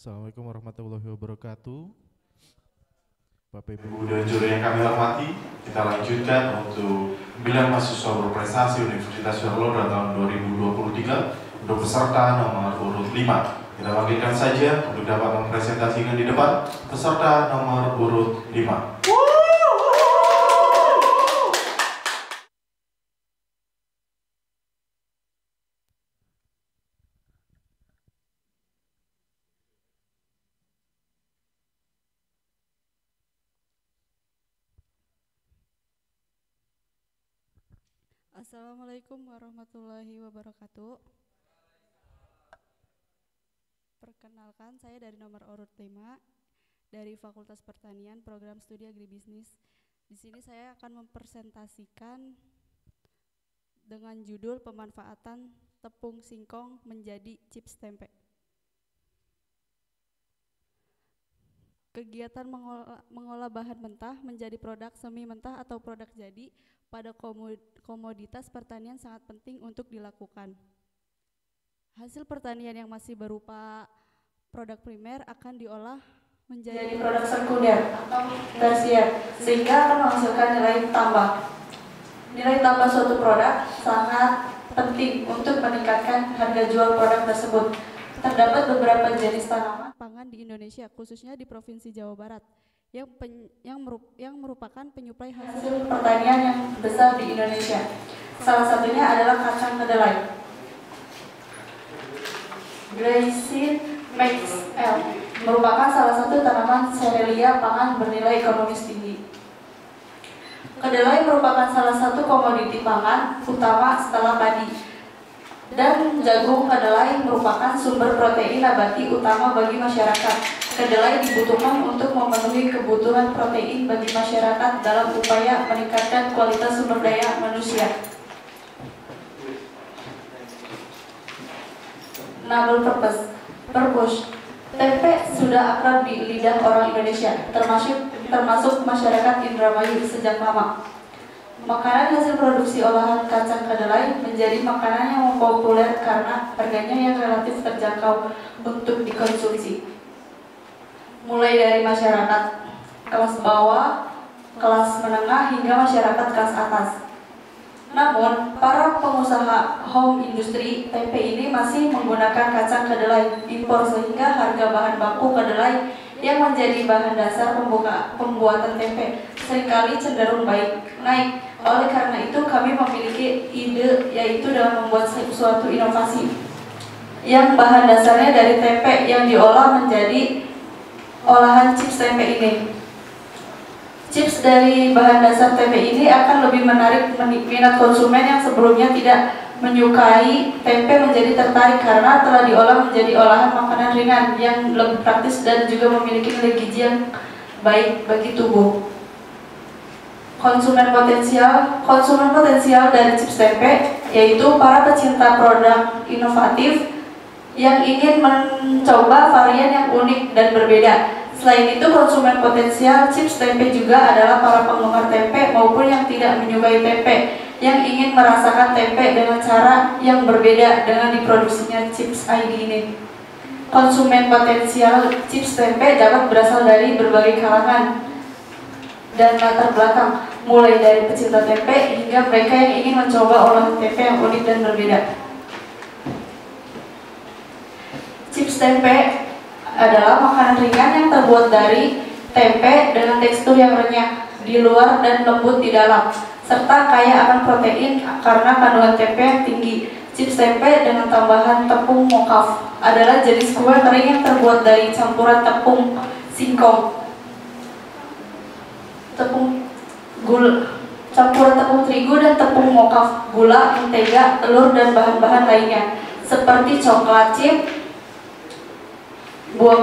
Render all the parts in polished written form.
Assalamualaikum warahmatullahi wabarakatuh. Bapak Ibu dan juri yang kami hormati, kita lanjutkan untuk Bidang Mahasiswa Berprestasi Universitas Surakarta tahun 2023 untuk peserta nomor urut 5. Kita panggilkan saja untuk dapat mempresentasikan di depan peserta nomor urut 5. Assalamualaikum warahmatullahi wabarakatuh. Perkenalkan, saya dari nomor urut 5 dari Fakultas Pertanian Program Studi Agribisnis. Di sini saya akan mempresentasikan dengan judul pemanfaatan tepung singkong menjadi chips tempe. Kegiatan mengolah bahan mentah menjadi produk semi mentah atau produk jadi pada komoditas pertanian sangat penting untuk dilakukan. Hasil pertanian yang masih berupa produk primer akan diolah menjadi produk sekunder atau tersier, sehingga akan menghasilkan nilai tambah. Nilai tambah suatu produk sangat penting untuk meningkatkan harga jual produk tersebut. Terdapat beberapa jenis tanaman pangan di Indonesia, khususnya di Provinsi Jawa Barat, yang merupakan penyuplai hasil pertanian yang besar di Indonesia. Salah satunya adalah kacang kedelai. Glycine Max L merupakan salah satu tanaman serealia pangan bernilai ekonomis tinggi. Kedelai merupakan salah satu komoditi pangan utama setelah padi. Dan jagung kedelai merupakan sumber protein nabati utama bagi masyarakat. Kedelai dibutuhkan untuk memenuhi kebutuhan protein bagi masyarakat dalam upaya meningkatkan kualitas sumber daya manusia. Novel purpose. Tempe sudah akrab di lidah orang Indonesia, termasuk masyarakat Indramayu sejak lama. Makanan hasil produksi olahan kacang kedelai menjadi makanan yang populer karena harganya yang relatif terjangkau untuk dikonsumsi. Mulai dari masyarakat kelas bawah, kelas menengah, hingga masyarakat kelas atas. Namun, para pengusaha home industri tempe ini masih menggunakan kacang kedelai impor, sehingga harga bahan baku kedelai yang menjadi bahan dasar pembuatan tempe seringkali cenderung naik. Oleh karena itu, kami memiliki ide, yaitu dalam membuat suatu inovasi yang bahan dasarnya dari tempe yang diolah menjadi olahan chips tempe ini. Chips dari bahan dasar tempe ini akan lebih menarik minat konsumen yang sebelumnya tidak menyukai tempe menjadi tertarik karena telah diolah menjadi olahan makanan ringan yang lebih praktis dan juga memiliki nilai gizi yang baik bagi tubuh. Konsumen potensial dari chips tempe yaitu para pecinta produk inovatif yang ingin mencoba varian yang unik dan berbeda. Selain itu, konsumen potensial chips tempe juga adalah para penggemar tempe maupun yang tidak menyukai tempe, yang ingin merasakan tempe dengan cara yang berbeda dengan diproduksinya chips ID ini. Konsumen potensial chips tempe dapat berasal dari berbagai kalangan dan latar belakang, mulai dari pecinta tempe hingga mereka yang ingin mencoba olahan tempe yang unik dan berbeda. Chips tempe adalah makanan ringan yang terbuat dari tempe dengan tekstur yang renyah di luar dan lembut di dalam, serta kaya akan protein karena kandungan tempe yang tinggi. Chips tempe dengan tambahan tepung mokaf adalah jenis kue kering yang terbuat dari campuran tepung singkong, campuran tepung terigu dan tepung mokaf, gula, mentega, telur, dan bahan-bahan lainnya seperti coklat chip, kue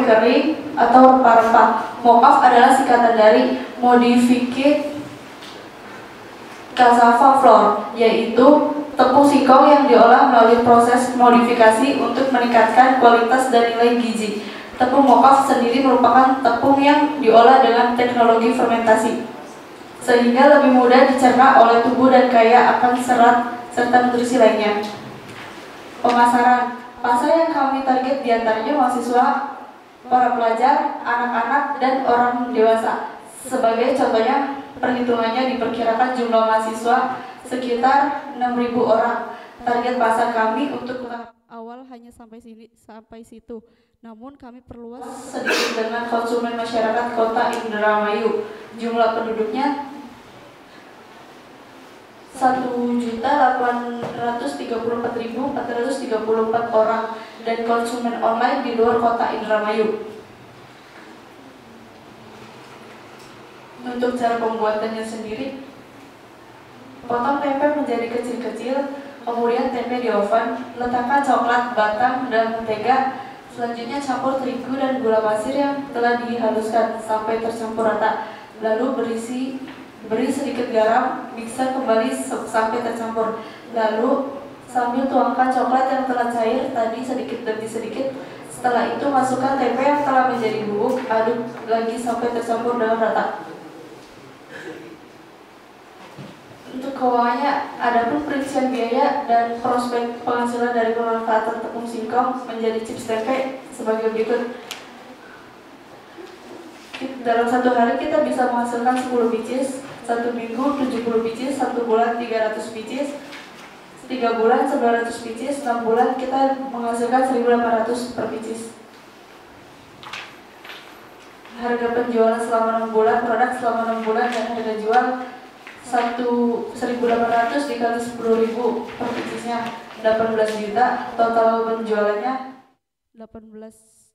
kering, atau rempah-rempah. Mokaf adalah singkatan dari Modified Cassava Flour, yaitu tepung singkong yang diolah melalui proses modifikasi untuk meningkatkan kualitas dan nilai gizi. Tepung mokaf sendiri merupakan tepung yang diolah dengan teknologi fermentasi, sehingga lebih mudah dicerna oleh tubuh dan kaya akan serat serta nutrisi lainnya. Pemasaran. Pasal yang kami target diantaranya mahasiswa, para pelajar, anak-anak, dan orang dewasa. Sebagai contohnya, perhitungannya diperkirakan jumlah mahasiswa sekitar 6.000 orang. Target pasar kami untuk tahap awal hanya sampai situ. Namun kami perluas sedikit dengan konsumen masyarakat Kota Indramayu. Jumlah penduduknya 1.834.434 orang dan konsumen online di luar Kota Indramayu. Untuk cara pembuatannya sendiri, potong tempe menjadi kecil-kecil, kemudian tempe di oven, letakkan coklat, batang, dan mentega. Selanjutnya campur terigu dan gula pasir yang telah dihaluskan sampai tercampur rata. Lalu beri sedikit garam, mixer kembali sampai tercampur. Lalu sambil tuangkan coklat yang telah cair tadi sedikit demi sedikit. Setelah itu masukkan tempe yang telah menjadi bubuk, aduk lagi sampai tercampur dengan rata. Untuk keuangannya, adapun perincian biaya dan prospek penghasilan dari pemanfaatan tepung singkong menjadi chips tempe sebagai berikut. Dalam satu hari kita bisa menghasilkan 10 bicis, 1 minggu 70 bicis, 1 bulan 300 bicis, 3 bulan 900 bicis, 6 bulan kita menghasilkan 1.800 per bicis. Harga penjualan selama 6 bulan, produk selama 6 bulan, dan harga jual 1.800 dikali 10.000 per bicisnya 18 juta. Total penjualannya 18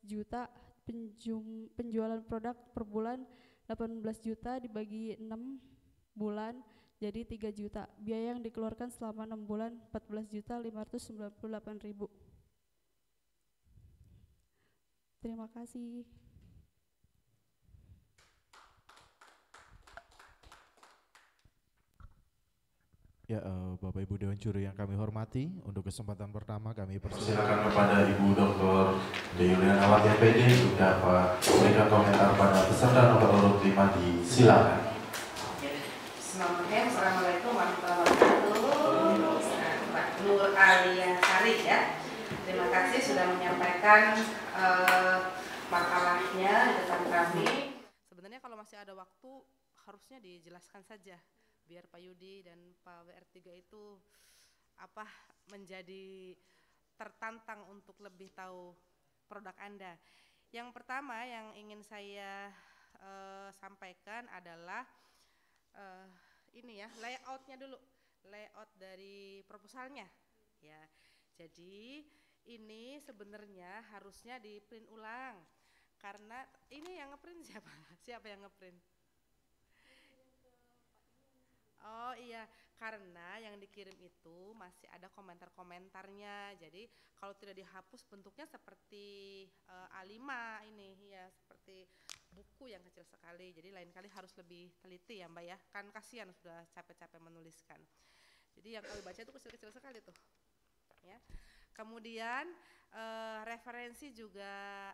juta. Penjualan produk per bulan 18 juta dibagi 6 bulan jadi 3 juta. Biaya yang dikeluarkan selama 6 bulan 14.598.000. Terima kasih. Ya, Bapak Ibu Dewan Juri yang kami hormati, untuk kesempatan pertama kami persilakan kepada Ibu Dr. Deyuliana Awati PD untuk dapat memberikan komentar pada peserta nomor urut 5 silakan. Assalamualaikum warahmatullahi wabarakatuh. Mbak Nur Alia Sari ya. Terima kasih sudah menyampaikan makalahnya di depan kami. Sebenarnya kalau masih ada waktu harusnya dijelaskan saja biar Pak Yudi dan Pak WR3 itu menjadi tertantang untuk lebih tahu produk Anda. Yang pertama yang ingin saya sampaikan adalah ini ya, layoutnya dulu, layout dari proposalnya ya. Jadi ini sebenarnya harusnya di print ulang karena ini yang ngeprint siapa? Siapa yang ngeprint? Oh iya, karena yang dikirim itu masih ada komentar-komentarnya. Jadi kalau tidak dihapus bentuknya seperti A5 ini ya, seperti buku yang kecil sekali. Jadi lain kali harus lebih teliti ya Mbak ya. Kan kasihan sudah capek-capek menuliskan. Jadi yang kami baca itu kecil-kecil sekali tuh. Ya. Kemudian referensi juga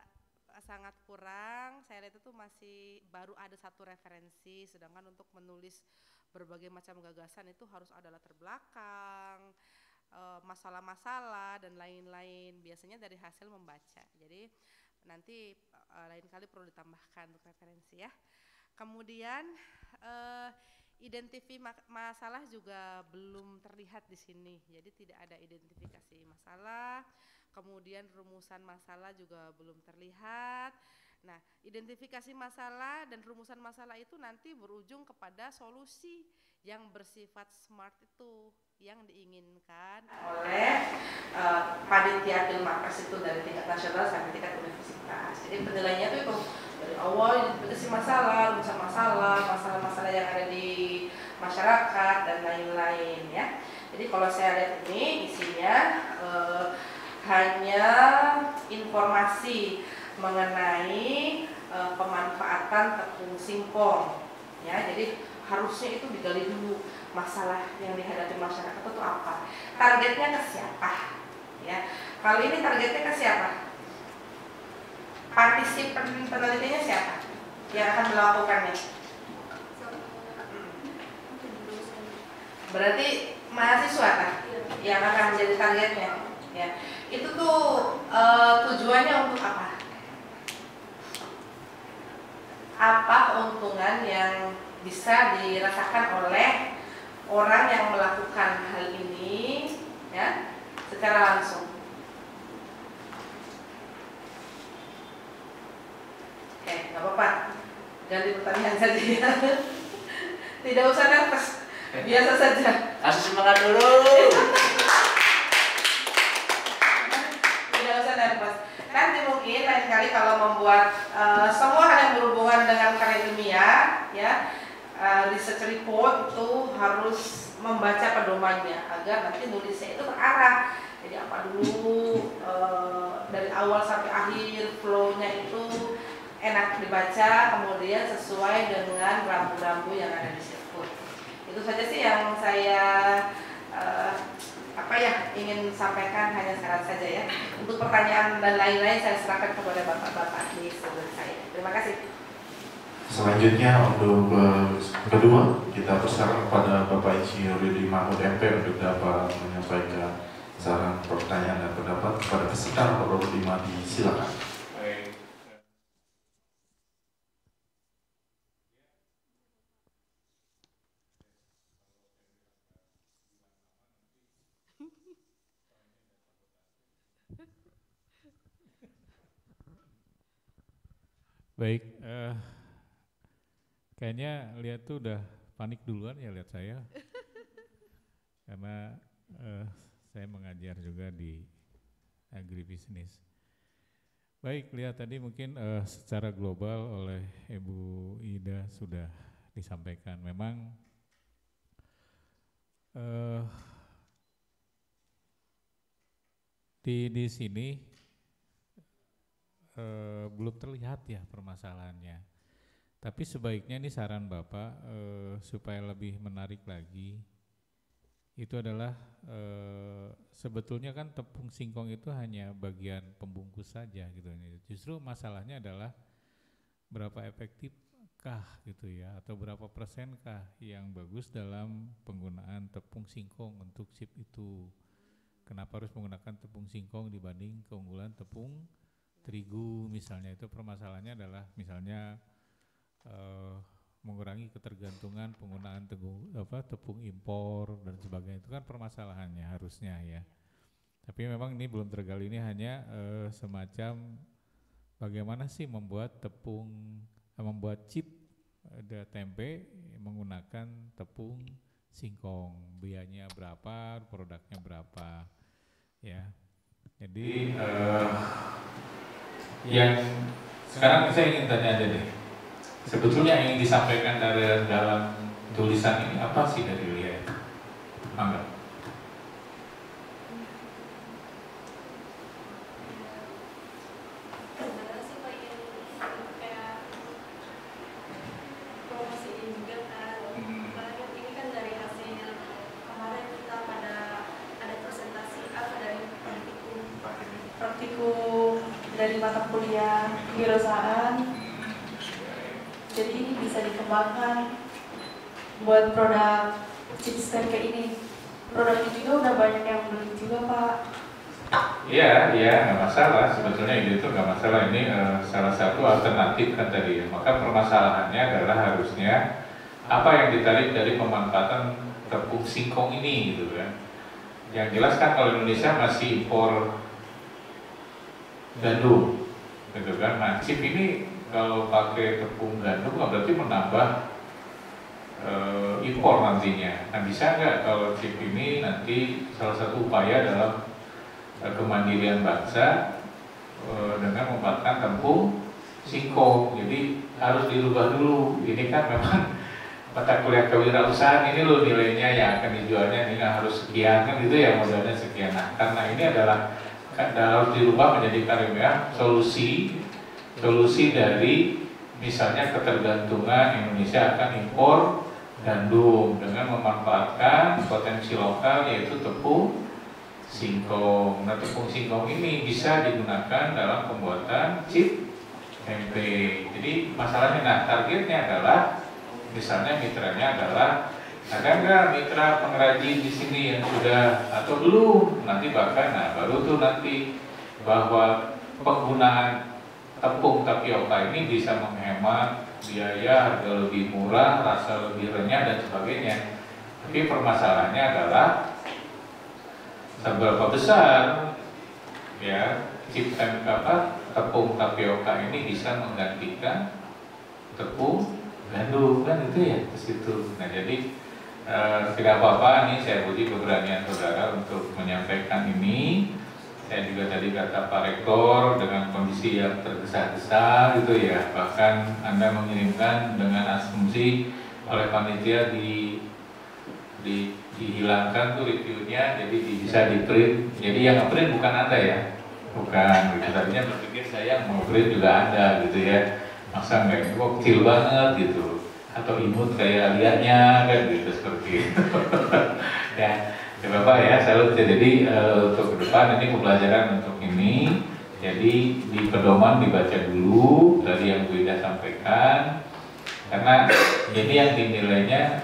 sangat kurang. Saya lihat itu masih baru ada 1 referensi, sedangkan untuk menulis berbagai macam gagasan itu harus ada latar belakang, masalah-masalah dan lain-lain. Biasanya dari hasil membaca. Jadi nanti lain kali perlu ditambahkan untuk referensi ya. Kemudian identifikasi masalah juga belum terlihat di sini. Jadi tidak ada identifikasi masalah. Kemudian rumusan masalah juga belum terlihat. Nah, identifikasi masalah dan rumusan masalah itu nanti berujung kepada solusi yang bersifat smart itu yang diinginkan oleh panitia Filmakers itu dari tingkat nasional sampai tingkat universitas. Jadi penilaiannya itu dari awal identifikasi masalah, rumusan masalah, masalah-masalah yang ada di masyarakat dan lain-lain ya. Jadi kalau saya lihat ini isinya hanya informasi mengenai pemanfaatan tepung singkong ya. Jadi harusnya itu digali dulu masalah yang dihadapi masyarakat itu apa, targetnya ke siapa ya. Kali ini targetnya ke siapa, partisipan penelitiannya siapa yang akan melakukannya. Berarti mahasiswa kan yang akan menjadi targetnya Ya, itu tuh tujuannya untuk apa? Apa keuntungan yang bisa dirasakan oleh orang yang melakukan hal ini, ya, secara langsung? Oke, nggak apa-apa, ganti pertanyaan saja ya. Tidak usah nervous, biasa saja. Kasih semangat dulu. Tidak usah nervous. Nanti mungkin lain kali kalau membuat semua hal yang berhubungan dengan karya ilmiah, ya, research report itu harus membaca pedomannya agar nanti nulisnya itu terarah. Jadi apa dulu dari awal sampai akhir flow-nya itu enak dibaca, kemudian sesuai dengan rambu-rambu yang ada di sirkuit. Itu saja sih yang saya ingin sampaikan, hanya syarat saja ya. Untuk pertanyaan dan lain-lain saya serahkan kepada bapak-bapak di sebelah saya. Terima kasih. Selanjutnya untuk kedua kita persilakan kepada Bapak Insinyur Yudi Mahmud MP untuk dapat menyampaikan saran, pertanyaan dan pendapat kepada peserta nomor 5. Disilakan. Baik, kayaknya lihat tuh udah panik duluan ya lihat saya, karena saya mengajar juga di agribisnis. Baik, lihat tadi mungkin secara global oleh Ibu Ida sudah disampaikan. Memang di sini belum terlihat ya permasalahannya. Tapi sebaiknya ini saran Bapak supaya lebih menarik lagi, itu adalah sebetulnya kan tepung singkong itu hanya bagian pembungkus saja gitu. Justru masalahnya adalah berapa efektifkah gitu ya, atau berapa persenkah yang bagus dalam penggunaan tepung singkong untuk chip itu. Kenapa harus menggunakan tepung singkong dibanding keunggulan tepung terigu misalnya? Itu permasalahannya adalah misalnya mengurangi ketergantungan penggunaan tepung impor dan sebagainya. Itu kan permasalahannya harusnya ya. Tapi memang ini belum tergali, ini hanya semacam bagaimana sih membuat chip tempe menggunakan tepung singkong, biayanya berapa, produknya berapa ya. Jadi yang sekarang saya ingin tanya aja deh, sebetulnya yang ingin disampaikan dari dalam tulisan ini apa sih dari Lia? Mangga. Sebenarnya sih pengen kayak promosiin juga kan. Karena ini kan dari hasil kemarin kita ada presentasi dari praktikum dari mata kuliah kewirausahaan. Jadi ini bisa dikembangkan buat produk chips tempe ini. Produknya juga udah banyak yang beli juga Pak. Iya, nggak masalah. Sebetulnya itu nggak masalah. Ini salah satu alternatif kan tadi. Maka permasalahannya adalah harusnya apa yang ditarik dari pemanfaatan tepung singkong ini gitu kan. Yang jelas kan kalau Indonesia masih impor gandum, gitu kan. Nah, chip ini kalau pakai tepung gandum berarti menambah impor nantinya. Nah, bisa nggak kalau chip ini nanti salah satu upaya dalam kemandirian bangsa dengan memanfaatkan tepung singkong. Jadi harus dirubah dulu. Ini kan memang mata kuliah kewirausahaan ini loh nilainya yang akan dijualnya ini harus sekian kan gitu ya, modalnya sekian. Nah, karena ini adalah harus dirubah menjadi karya solusi dari misalnya ketergantungan Indonesia akan impor gandum dengan memanfaatkan potensi lokal yaitu tepung singkong. Nah, tepung singkong ini bisa digunakan dalam pembuatan chip tempe. Jadi masalahnya, nah targetnya adalah misalnya mitranya adalah Ada nggak mitra pengrajin di sini yang sudah atau belum? Nanti bahkan, nah baru tuh nanti bahwa penggunaan tepung tapioka ini bisa menghemat biaya, harga lebih murah, rasa lebih renyah dan sebagainya. Tapi permasalahannya adalah seberapa besar ya tepung tapioka ini bisa menggantikan tepung gandum kan itu ya ke situ. Nah jadi tidak apa-apa nih saya puji keberanian saudara untuk menyampaikan ini. Saya juga tadi kata Pak Rektor dengan kondisi yang tergesa-gesa gitu ya, bahkan Anda mengirimkan dengan asumsi oleh panitia dihilangkan tuh reviewnya, jadi bisa di print. Jadi yang print bukan Anda ya, bukan. Gitu. Tadinya berpikir saya mau print juga ada gitu ya, masa nggak kok kecil banget gitu, atau imut kayak liatnya kan gitu seperti itu. Ya. Ya Bapak ya, salut ya. Jadi untuk ke depan ini pembelajaran untuk ini. Jadi di pedoman dibaca dulu dari yang Bu Ida sampaikan. Karena ini yang dinilainya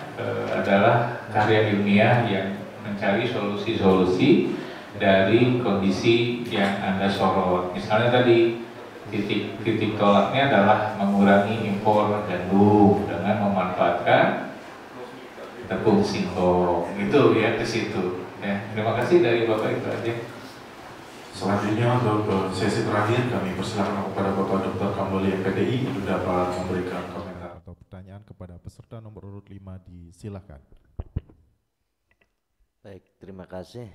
adalah karya ilmiah yang mencari solusi-solusi dari kondisi yang Anda sorot. Misalnya tadi titik tolaknya adalah mengurangi impor gandum dengan memanfaatkan tepung singkong itu ya ke situ ya. Terima kasih dari Bapak itu aja. Selanjutnya untuk sesi terakhir kami persilakan kepada Bapak Dr. Kamoli MPDI untuk dapat memberikan komentar atau pertanyaan kepada peserta nomor urut 5 disilakan. Baik, terima kasih.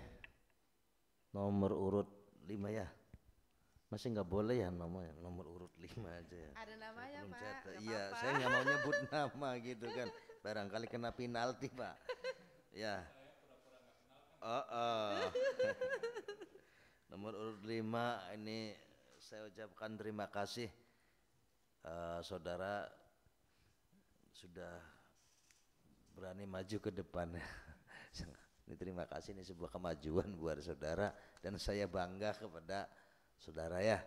Nomor urut 5 ya. Masih nggak boleh ya nomor urut 5 aja ya. Ada namanya Belum Pak. Iya, saya nggak mau nyebut nama gitu kan. Barangkali kena penalti Pak. Ya. Nomor urut 5 ini saya ucapkan terima kasih saudara sudah berani maju ke depan. Ini terima kasih, ini sebuah kemajuan buat saudara dan saya bangga kepada saudara ya.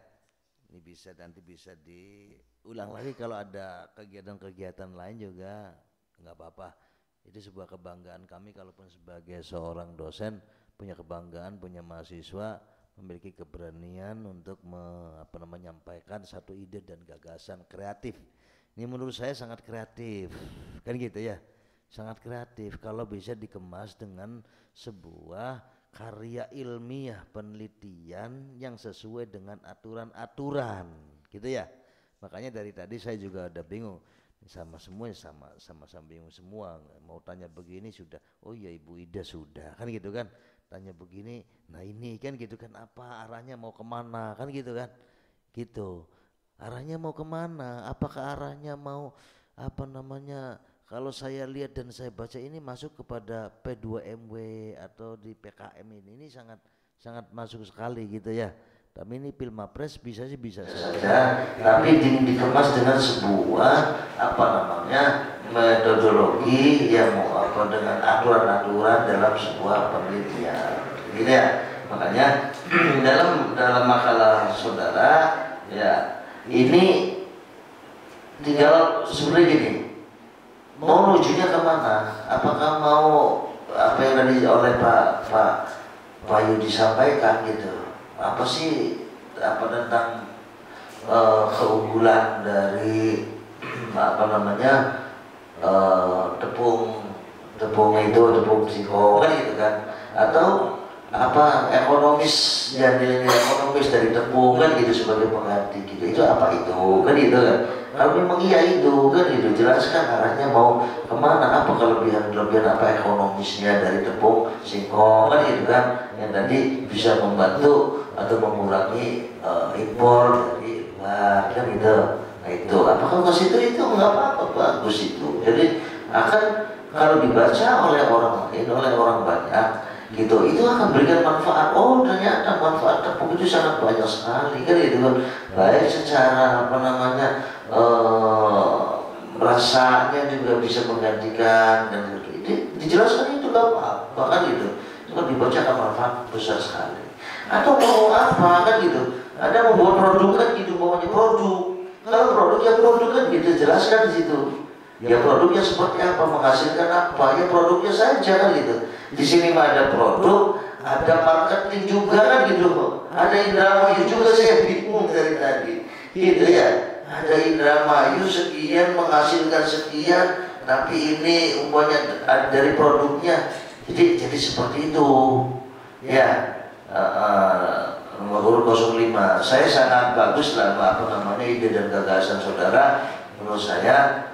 Ini nanti bisa diulang lagi kalau ada kegiatan-kegiatan lain juga nggak apa-apa. Itu sebuah kebanggaan kami kalaupun sebagai seorang dosen punya kebanggaan, punya mahasiswa memiliki keberanian untuk menyampaikan satu ide dan gagasan kreatif. Ini menurut saya sangat kreatif, kan gitu ya, sangat kreatif kalau bisa dikemas dengan sebuah karya ilmiah penelitian yang sesuai dengan aturan-aturan, gitu ya. Makanya dari tadi saya juga ada bingung, sama bingung semua. Mau tanya begini sudah, oh ya Ibu Ida sudah, kan gitu kan. Tanya begini, nah ini kan gitu kan, apa arahnya mau kemana kan gitu kan, gitu. Arahnya mau kemana? Apakah arahnya mau kalau saya lihat dan saya baca ini masuk kepada P2MW atau di PKM ini sangat masuk sekali gitu ya. Tapi ini Pilmapres bisa saja, tapi dikemas dengan sebuah metodologi yang dengan aturan-aturan dalam sebuah penelitian, gitu ya. Makanya dalam makalah saudara ya ini tinggal sebenarnya gini, mau menujunya kemana? Apakah mau apa yang tadi oleh Pak Yu disampaikan gitu? Apa sih tentang keunggulan dari tepung singkong kan gitu kan, atau ekonomis nilai ekonomis dari tepung kan gitu sebagai pengganti gitu, itu apa itu kan gitu kan. Kalau memang iya itu kan gitu, jelaskan arahnya mau kemana, apa kelebihan apa ekonomisnya dari tepung singkong kan gitu kan, yang tadi bisa membantu atau mengurangi impor dari luar kan gitu. Nah itu apakah ke situ itu nggak apa-apa, bagus itu. Jadi akan kalau dibaca oleh orang lain, oleh orang banyak gitu, itu akan berikan manfaat. Oh ternyata manfaat tepung itu sangat banyak sekali kan gitu kan, baik secara rasanya juga bisa menggantikan dan itu dijelaskan, itu gak apa-apa kan gitu. Itu kan dibaca akan manfaat besar sekali. Atau mau apa kan gitu, ada membuat produk kan gitu, maunya produk. Kalau produk ya produk kan gitu, jelaskan di situ. Ya produknya seperti apa, menghasilkan apa, ya produknya saja kan gitu. Di sini mah ada produk, ada marketing juga kan gitu. Ada Indramayu juga, saya bingung dari tadi. Gitu ya. Ada Indramayu sekian menghasilkan sekian, tapi ini umpamanya dari produknya. Jadi seperti itu. Ya. Nomor 05. Saya sangat bagus lah apa namanya ide dan gagasan saudara. Menurut saya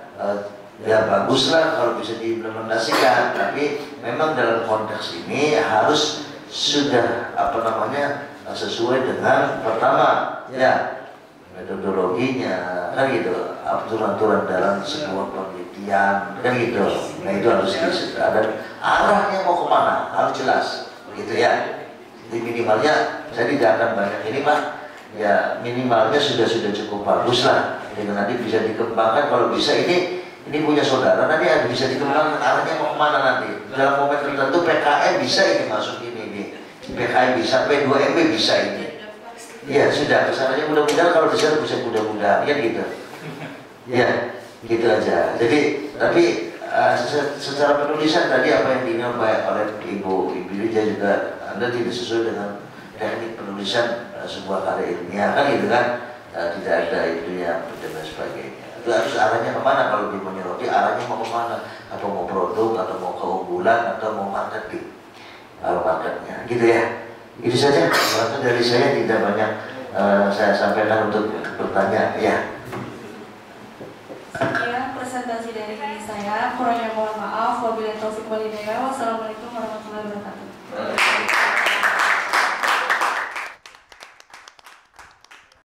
ya baguslah kalau bisa diimplementasikan, tapi memang dalam konteks ini harus sudah apa namanya sesuai dengan pertama ya metodologinya kan gitu, aturan-aturan dalam sebuah penelitian kan gitu. Nah itu harus ada arahnya mau kemana harus jelas gitu ya. Jadi minimalnya saya tidak akan banyak ini Pak ya, minimalnya sudah cukup bagus lah. Jadi nanti bisa dikembangkan kalau bisa ini punya saudara nanti ada bisa dikembangkan arahnya mau kemana nanti dalam momen tertentu. PKM bisa ini masuk ini PKM bisa, P2MB bisa ini ya sudah kesananya mudah-mudahan kalau bisa mudah-mudahan ya gitu ya gitu aja. Jadi tapi secara penulisan tadi apa yang diingat oleh Ibu Rija juga Anda tidak sesuai dengan teknik penulisan sebuah karya ilmiah kan gitu kan, tidak ada itu yang dan sebagainya. Itu harus arahnya kemana kalau di menyoroti arahnya mau kemana, atau mau produk, atau mau keunggulan, atau mau marketing kalau marketnya gitu ya. Itu saja, waktu dari saya tidak banyak saya sampaikan untuk bertanya ya. Sekian presentasi dari saya, kurangnya mohon maaf. Wabillahi taufiq wal hidayah. Wassalamualaikum warahmatullahi wabarakatuh.